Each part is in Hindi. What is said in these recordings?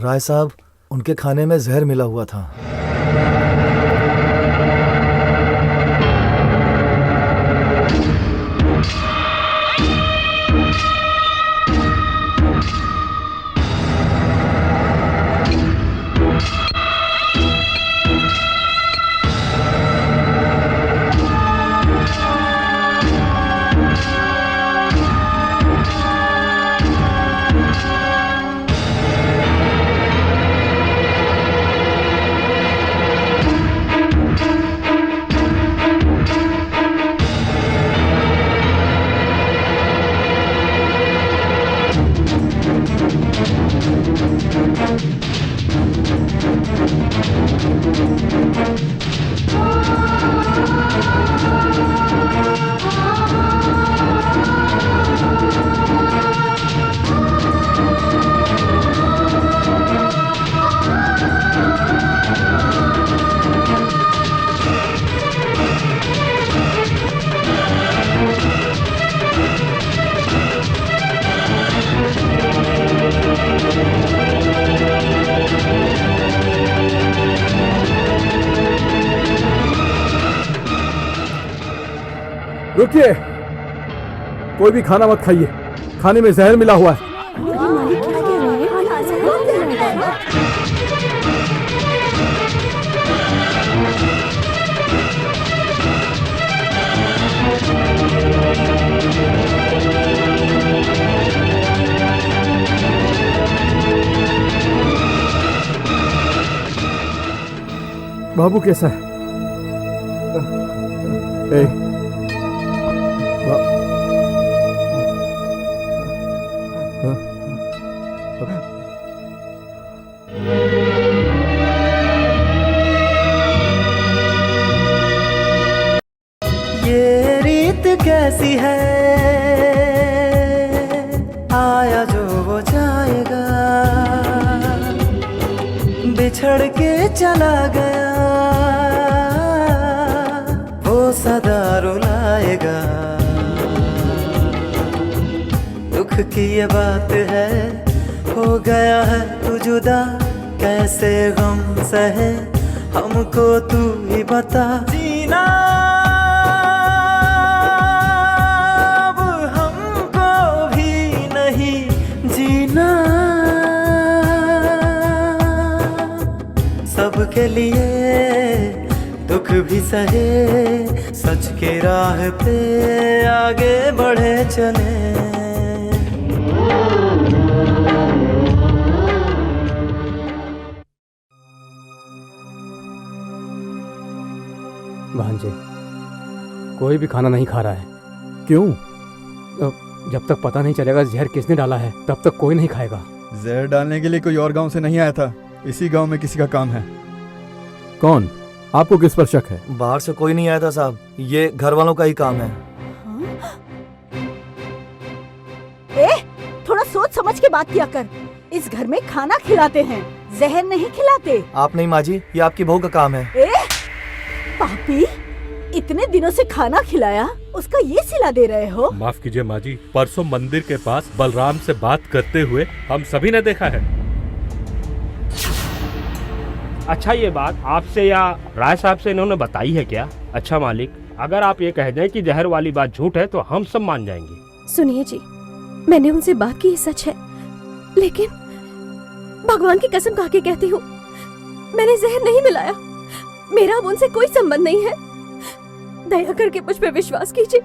राय साहब, उनके खाने में जहर मिला हुआ था। रुकिए, कोई भी खाना मत खाइए, खाने में जहर मिला हुआ है। बाबू कैसा है? ये रीत कैसी है, आया जो वो जाएगा, बिछड़ के चला गया, वो सदा रुलाएगा। दुख की ये बात है, हो गया है तू जुदा, कैसे गम सहे हमको तू ही बता। जीना अब हमको भी नहीं जीना, सबके लिए दुख भी सहे, सच के राह पे आगे बढ़े चले। भांजे, कोई भी खाना नहीं खा रहा है। क्यों? जब तक पता नहीं चलेगा जहर किसने डाला है, तब तक कोई नहीं खाएगा। जहर डालने के लिए कोई और गांव से नहीं आया था, इसी गांव में किसी का काम है। कौन? आपको किस पर शक है? बाहर से कोई नहीं आया था साहब, ये घर वालों का ही काम है। थोड़ा सोच समझ के बात किया कर। इस घर में खाना खिलाते हैं, जहर नहीं खिलाते। आप नहीं माँ जी, ये आपकी बहू का काम है। पापी, इतने दिनों से खाना खिलाया, उसका ये सिला दे रहे हो? माफ कीजिए माँ जी, परसों मंदिर के पास बलराम से बात करते हुए हम सभी ने देखा है। अच्छा, ये बात आपसे या राय साहब से इन्होंने बताई है क्या? अच्छा मालिक, अगर आप ये कह दें कि जहर वाली बात झूठ है तो हम सब मान जाएंगे। सुनिए जी, मैंने उनसे बात की, सच है, लेकिन भगवान की कसम खा के कहती हूँ, मैंने जहर नहीं मिलाया। मेरा अब उनसे कोई संबंध नहीं है। दया करके मुझ पे विश्वास कीजिए।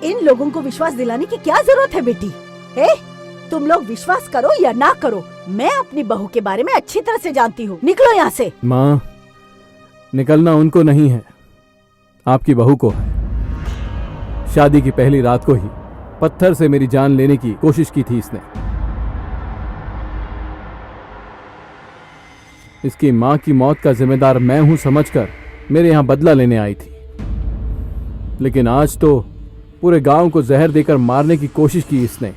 इन लोगों को विश्वास दिलाने की क्या जरूरत है बेटी? तुम लोग विश्वास करो या ना करो, मैं अपनी बहू के बारे में अच्छी तरह से जानती हूँ। निकलो यहाँ से। माँ, निकलना उनको नहीं है, आपकी बहू को है। शादी की पहली रात को ही पत्थर से मेरी जान लेने की कोशिश की थी इसने। इसकी मां की मौत का जिम्मेदार मैं हूं समझकर मेरे यहां बदला लेने आई थी, लेकिन आज तो पूरे गांव को जहर देकर मारने की कोशिश की इसने,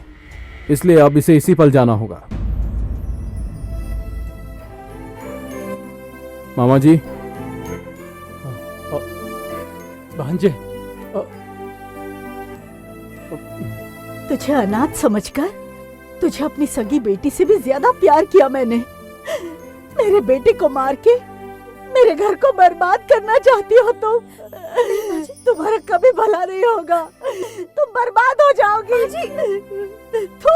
इसलिए अब इसे इसी पल जाना होगा। मामा जी। भांजे, तुझे अनाथ समझकर तुझे अपनी सगी बेटी से भी ज्यादा प्यार किया मैंने, मेरे बेटे को मार के मेरे घर को बर्बाद करना चाहती हो तुम? तुम्हारा कभी भला नहीं होगा, तुम बर्बाद हो जाओगी। थू!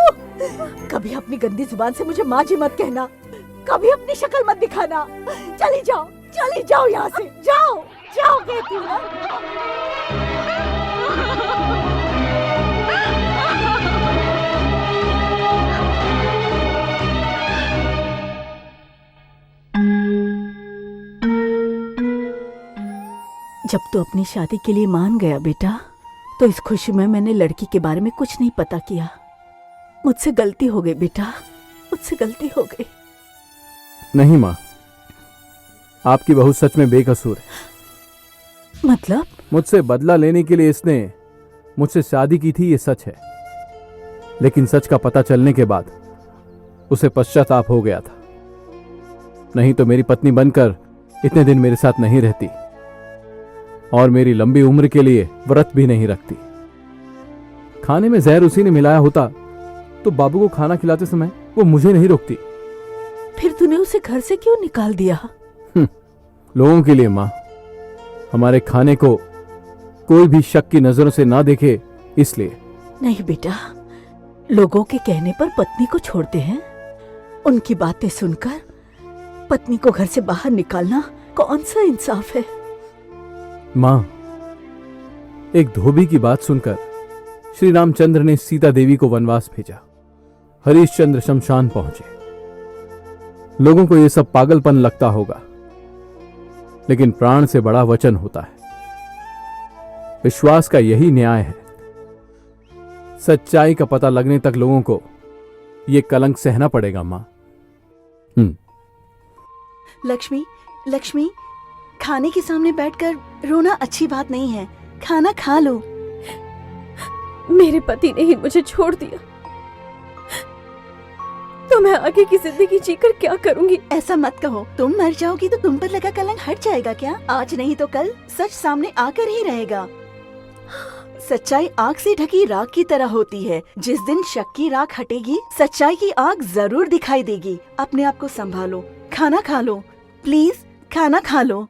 कभी अपनी गंदी जुबान से मुझे माँ जी मत कहना, कभी अपनी शक्ल मत दिखाना। चली जाओ यहाँ से, जाओ जाओ कहती हूँ ना। जब तू अपनी शादी के लिए मान गया बेटा, तो इस खुशी में मैंने लड़की के बारे में कुछ नहीं पता किया। मुझसे गलती हो गई बेटा, मुझसे गलती हो गई। नहीं माँ, आपकी बहू सच में बेकसूर है। मतलब? मुझसे बदला लेने के लिए इसने मुझसे शादी की थी, ये सच है। लेकिन सच का पता चलने के बाद उसे पश्चाताप हो गया था। नहीं तो मेरी पत्नी बनकर इतने दिन मेरे साथ नहीं रहती और मेरी लंबी उम्र के लिए व्रत भी नहीं रखती। खाने में जहर उसी ने मिलाया होता तो बाबू को खाना खिलाते समय वो मुझे नहीं रोकती। फिर तूने उसे घर से क्यों निकाल दिया? लोगों के लिए माँ, हमारे खाने को कोई भी शक की नजरों से ना देखे, इसलिए। नहीं बेटा, लोगों के कहने पर पत्नी को छोड़ते हैं। उनकी बातें सुनकर पत्नी को घर से बाहर निकालना कौन सा इंसाफ है? माँ, एक धोबी की बात सुनकर श्री रामचंद्र ने सीता देवी को वनवास भेजा। हरिश्चंद्र शमशान पहुंचे। लोगों को यह सब पागलपन लगता होगा, लेकिन प्राण से बड़ा वचन होता है। विश्वास का यही न्याय है। सच्चाई का पता लगने तक लोगों को यह कलंक सहना पड़ेगा मां। लक्ष्मी, लक्ष्मी, खाने के सामने बैठकर रोना अच्छी बात नहीं है। खाना खा लो। मेरे पति ने ही मुझे छोड़ दिया, तो मैं आगे की जिंदगी जीकर क्या करूंगी? ऐसा मत कहो। तुम मर जाओगी तो तुम पर लगा कलंक हट जाएगा क्या? आज नहीं तो कल सच सामने आकर ही रहेगा। सच्चाई आग से ढकी राख की तरह होती है। जिस दिन शक की राख हटेगी, सच्चाई की आग जरूर दिखाई देगी। अपने आप को संभालो। खाना खा लो, प्लीज खाना खा लो।